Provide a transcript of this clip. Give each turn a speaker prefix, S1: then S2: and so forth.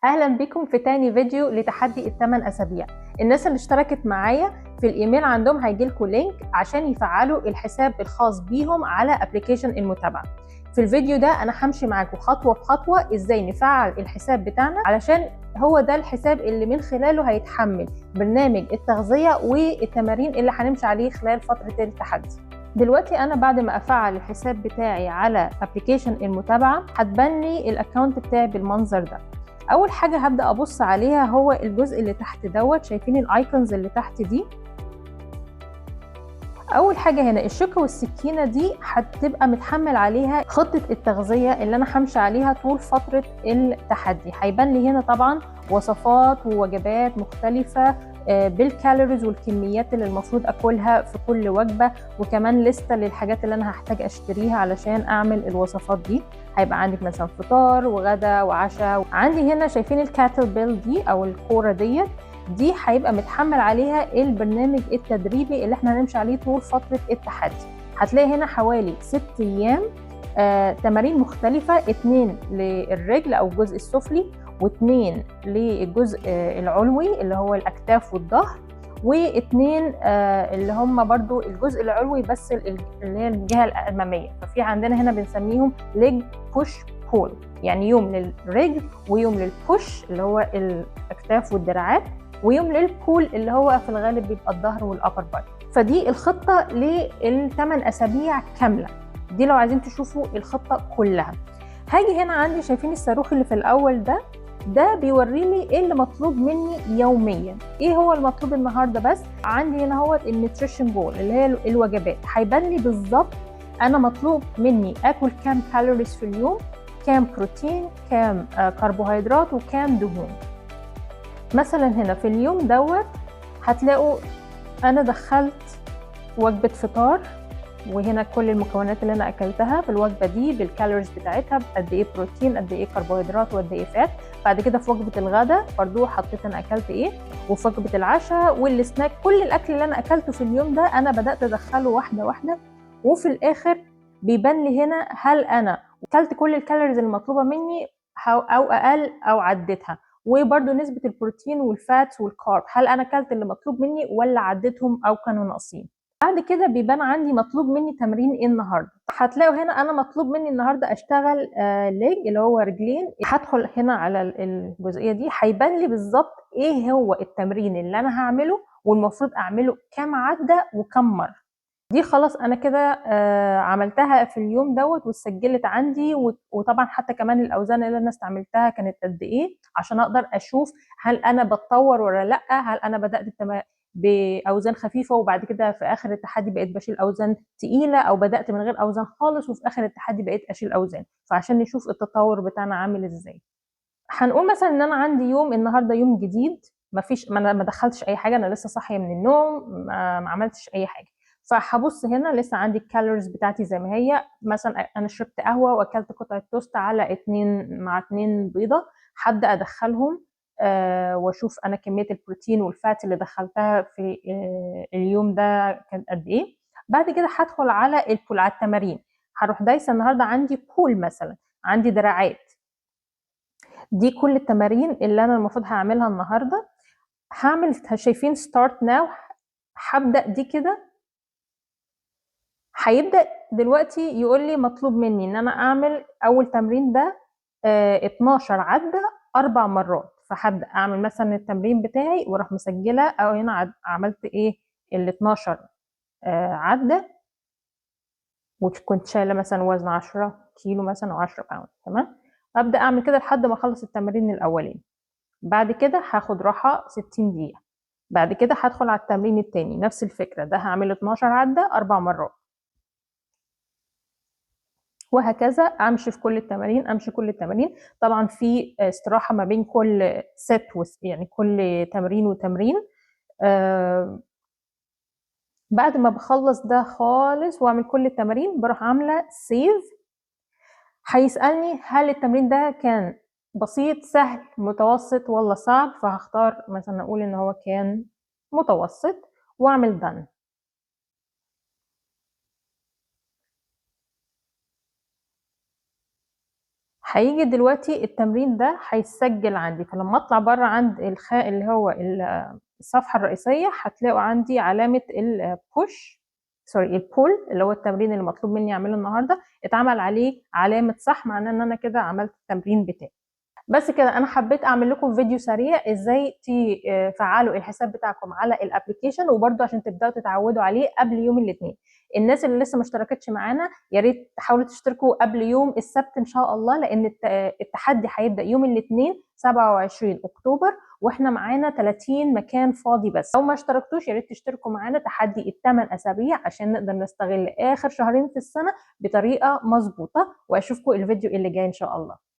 S1: اهلا بكم في تاني فيديو لتحدي ال8 اسابيع. الناس اللي اشتركت معايا في الايميل عندهم هيجيلكوا لينك عشان يفعلوا الحساب الخاص بيهم على ابلكيشن المتابعة. في الفيديو ده انا همشي معاكم خطوة بخطوة ازاي نفعل الحساب بتاعنا، علشان هو ده الحساب اللي من خلاله هيتحمل برنامج التغذية والتمارين اللي هنمشي عليه خلال فترة التحدي. دلوقتي انا بعد ما افعل الحساب بتاعي على ابلكيشن المتابعة هتبان لي الاكونت بتاعي بالمنظر ده. اول حاجه هبدا ابص عليها هو الجزء اللي تحت دوت، شايفين الايكونز اللي تحت دي؟ اول حاجه هنا الشوكه والسكينه دي هتبقى متحمل عليها خطه التغذيه اللي انا همشي عليها طول فتره التحدي. هيبان لي هنا طبعا وصفات ووجبات مختلفه بالكالوريز والكميات اللي المفروض اكلها في كل وجبه، وكمان لستة للحاجات اللي انا هحتاج اشتريها علشان اعمل الوصفات دي. هيبقى عندك مثلا فطار وغدا وعشاء. عندي هنا شايفين الكاتل بيل دي او الكوره دي هيبقى متحمل عليها البرنامج التدريبي اللي احنا هنمشي عليه طول فترة التحدي. هتلاقي هنا حوالي 6 ايام تمارين مختلفة، 2 للرجل او الجزء السفلي، و2 للجزء العلوي اللي هو الاكتاف والظهر، و2 اللي هم برضو الجزء العلوي بس اللي هي الجهة الامامية. ففي عندنا هنا بنسميهم ليج بوش بول، يعني يوم للرجل ويوم للبوش اللي هو الاكتاف والدراعات، ويوم للبول اللي هو في الغالب بيبقى الظهر والابر بادي. فدي الخطه لل8 اسابيع كامله. دي لو عايزين تشوفوا الخطه كلها. هاجي هنا عندي شايفين الصاروخ اللي في الاول ده بيوري لي ايه اللي مطلوب مني يوميا. ايه هو المطلوب النهارده؟ بس عندي هنا هو النيوتريشن جول اللي هي الوجبات. هيبان لي بالظبط انا مطلوب مني اكل كام كالوريز في اليوم، كام بروتين، كام كربوهيدرات، وكام دهون. مثلا هنا في اليوم دوت هتلاقوا انا دخلت وجبة فطار، وهنا كل المكونات اللي انا اكلتها في الوجبة دي بالكالوريز بتاعتها، قد ايه بروتين، قد ايه كربوهيدرات، وقد ايه فات. بعد كده في وجبة الغداء برضو حطيت انا اكلت ايه، وفي وجبة العشاء والسناك كل الاكل اللي انا اكلته في اليوم ده انا بدأت ادخله واحدة واحدة. وفي الاخر بيبان لي هنا هل انا اكلت كل الكالوريز المطلوبة مني او اقل او عديتها، وبرده نسبة البروتين والفاتس والكارب هل انا اكلت اللي مطلوب مني ولا عديتهم او كانوا ناقصين. بعد كده بيبان عندي مطلوب مني تمرين ايه النهارده. هتلاقوا هنا انا مطلوب مني النهارده اشتغل ليج اللي هو رجلين. هدخل هنا على الجزئيه دي هيبان لي بالظبط ايه هو التمرين اللي انا هعمله والمفروض اعمله كام عده وكم مره. دي خلاص انا كده عملتها في اليوم دوت واتسجلت عندي، وطبعا حتى كمان الاوزان اللي انا استعملتها كانت قد ايه عشان اقدر اشوف هل انا بتطور ولا لا، هل انا بدات باوزان خفيفه وبعد كده في اخر التحدي بقيت بشيل اوزان تقيله، او بدات من غير اوزان خالص وفي اخر التحدي بقيت اشيل اوزان، فعشان نشوف التطور بتاعنا عامل ازاي. هنقول مثلا ان انا عندي يوم النهارده يوم جديد، ما دخلتش اي حاجه، انا لسه صاحيه من النوم، ما عملتش اي حاجه. فهبص هنا لسه عندي الكالوريز بتاعتي زي ما هي. مثلا انا شربت قهوه واكلت قطعه توست على 2 بيضه، هبدا ادخلهم واشوف انا كميه البروتين والفات اللي دخلتها في اليوم ده كانت قد ايه. بعد كده هدخل على البول، على التمارين. هروح دايسه النهارده عندي بول، مثلا عندي دراعات. دي كل التمارين اللي انا المفروض هعملها النهارده. هعمل شايفين ستارت ناو، هبدا دي كده. هيبدا دلوقتي يقول لي مطلوب مني ان انا اعمل اول تمرين ده 12 عده 4 مرات. فهبدا اعمل مثلا التمرين بتاعي واروح مسجله، او هنا عملت ايه ال 12 عده، وكنت شايله مثلا وزن 10 كيلو مثلا او 10 باوند. تمام، ابدا اعمل كده لحد ما اخلص التمرين الاولاني. بعد كده هاخد راحه 60 دقيقه. بعد كده هدخل على التمرين التاني نفس الفكره، ده هعمل 12 عده 4 مرات، وهكذا امشي في كل التمارين. طبعا في استراحه ما بين كل ست يعني كل تمرين وتمرين. بعد ما بخلص ده خالص واعمل كل التمارين بروح عامله سيف. هيسالني هل التمرين ده كان بسيط، سهل، متوسط، ولا صعب. فهختار مثلا اقول ان هو كان متوسط واعمل done. هيجي دلوقتي التمرين ده هيتسجل عندي، فلما اطلع بره عند اللي هو الصفحه الرئيسيه هتلاقوا عندي علامه البول اللي هو التمرين اللي مطلوب مني اعمله النهارده، اتعمل عليه علامه صح، معناه ان انا كده عملت التمرين بتاعي. بس كده انا حبيت اعمل لكم فيديو سريع ازاي تفعلوا الحساب بتاعكم على الابلكيشن، وبرده عشان تبداوا تتعودوا عليه قبل يوم الاثنين. الناس اللي لسه ما اشتركتش معانا يا ريت تحاولوا تشتركوا قبل يوم السبت ان شاء الله، لان التحدي هيبدا يوم الاثنين 27 اكتوبر، واحنا معانا 30 مكان فاضي بس. لو ما اشتركتوش يا ريت تشتركوا معانا، تحدي الثمان اسابيع عشان نقدر نستغل اخر شهرين في السنه بطريقه مظبوطه. واشوفكم الفيديو اللي جاي ان شاء الله.